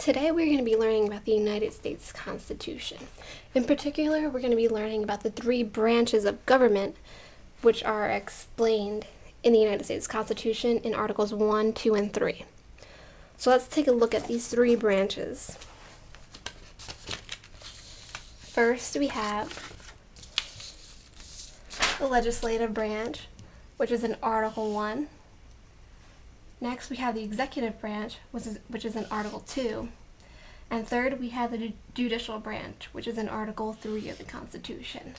Today we're going to be learning about the United States Constitution. In particular, we're going to be learning about the three branches of government which are explained in the United States Constitution in Articles 1, 2, and 3. So let's take a look at these three branches. First, we have the legislative branch, which is in Article 1. Next, we have the executive branch, which is in Article 2. And third, we have the judicial branch, which is in Article 3 of the Constitution.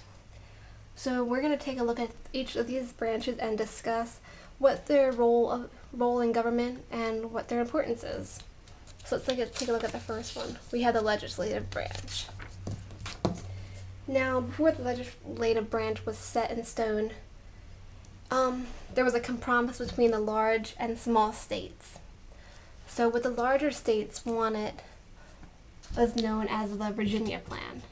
So we're going to take a look at each of these branches and discuss what their role in government and what their importance is. So let's take a look at the first one. We have the legislative branch. Now, before the legislative branch was set in stone, there was a compromise between the large and small states. So what the larger states wanted was known as the Virginia Plan.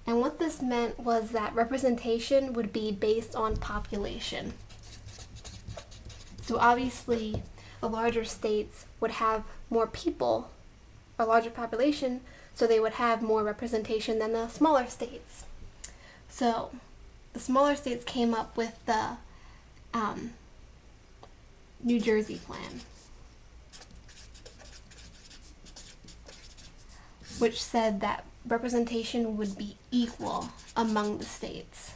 And what this meant was that representation would be based on population. So obviously, the larger states would have more people, a larger population, so they would have more representation than the smaller states. So the smaller states came up with the New Jersey Plan, which said that representation would be equal among the states.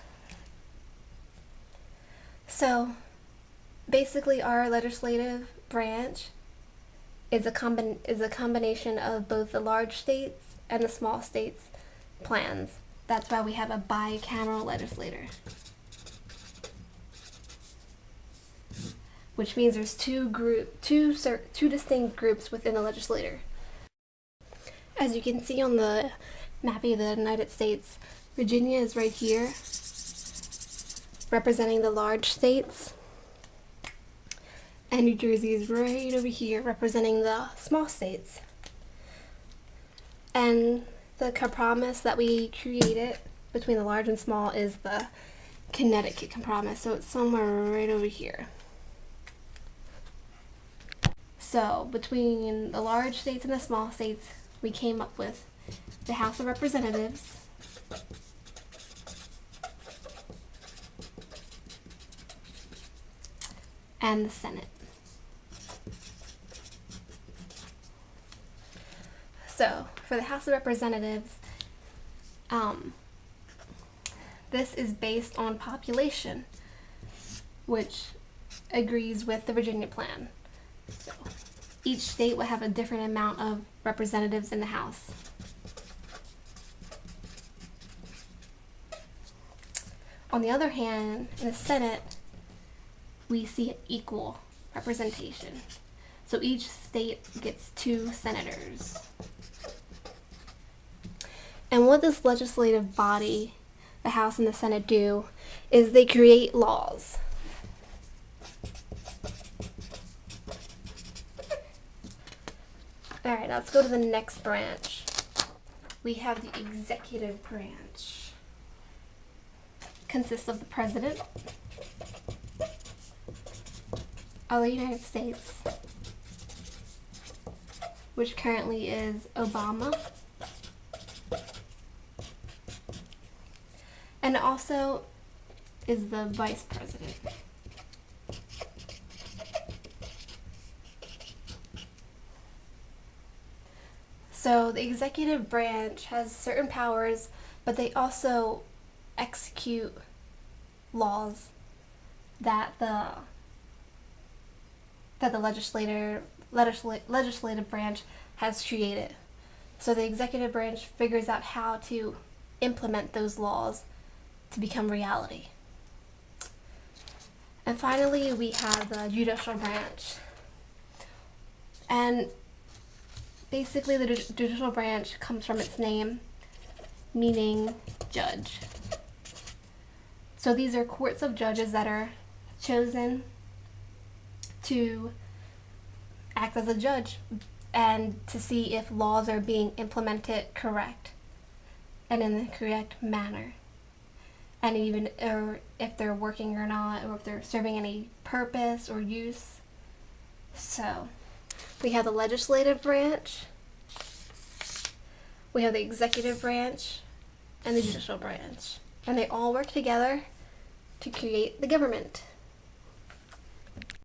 So basically, our legislative branch is a combination of both the large states and the small states plans. That's why we have a bicameral legislature, which means there's two distinct groups within the legislature. As you can see on the map of the United States, Virginia is right here, representing the large states, and New Jersey is right over here, representing the small states. And the compromise that we created between the large and small is the Connecticut Compromise, so it's somewhere right over here. So between the large states and the small states, we came up with the House of Representatives, and the Senate. So for the House of Representatives, this is based on population, which agrees with the Virginia Plan. So each state will have a different amount of representatives in the House. On the other hand, in the Senate, we see equal representation. So each state gets 2 senators. And what this legislative body, the House and the Senate, do is they create laws. Alright, let's go to the next branch. We have the executive branch. Consists of the President of the United States, which currently is Obama. And also is the Vice President. So the executive branch has certain powers, but they also execute laws that the legislative branch has created. So the executive branch figures out how to implement those laws to become reality. And finally, we have the judicial branch. And basically, the judicial branch comes from its name, meaning judge. So these are courts of judges that are chosen to act as a judge and to see if laws are being implemented correct and in the correct manner, and even or if they're working or not, or if they're serving any purpose or use. So, we have the legislative branch, we have the executive branch, and the judicial branch. And they all work together to create the government.